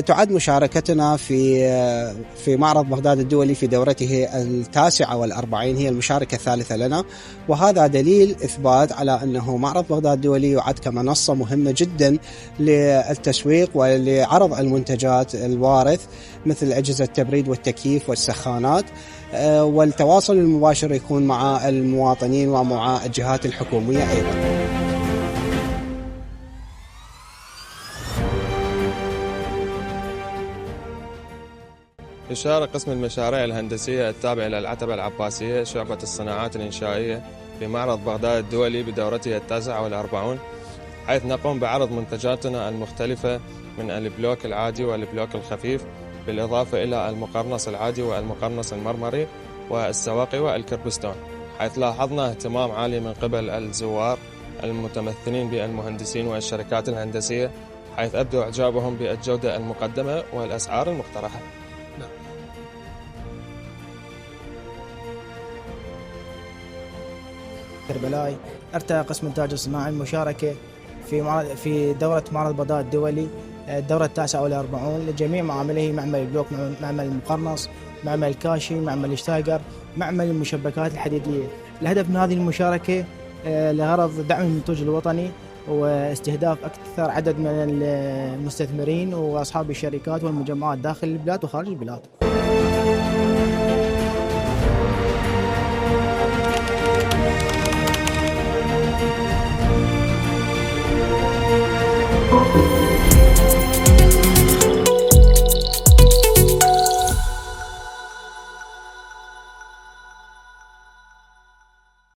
تعد مشاركتنا في معرض بغداد الدولي في دورته 49 هي المشاركة الثالثة لنا، وهذا دليل إثبات على أنه معرض بغداد الدولي يعد كمنصة مهمة جدا للتسويق ولعرض المنتجات الوارث مثل أجهزة التبريد والتكييف والسخانات، والتواصل المباشر يكون مع المواطنين ومع الجهات الحكومية أيضا. يشارك قسم المشاريع الهندسية التابع إلى العتبة العباسية شعبة الصناعات الإنشائية في معرض بغداد الدولي بدورته 49، حيث نقوم بعرض منتجاتنا المختلفة من البلوك العادي والبلوك الخفيف، بالإضافة إلى المقرنص العادي والمقرنص المرمري والسواقي والكربستون، حيث لاحظنا اهتمام عالي من قبل الزوار المتمثلين بالمهندسين والشركات الهندسية، حيث أبدوا إعجابهم بالجودة المقدمة والأسعار المقترحة. كربلاي ارتأى قسم الإنتاج الصناعي المشاركة في دورة معرض بغداد الدولي الدورة 49 لجميع معامله: معمل البلوك، معمل المقرنص، معمل الكاشي، معمل الشتايجر، معمل المشبكات الحديدية. الهدف من هذه المشاركة لغرض دعم المنتوج الوطني واستهداف أكثر عدد من المستثمرين وأصحاب الشركات والمجمعات داخل البلاد وخارج البلاد.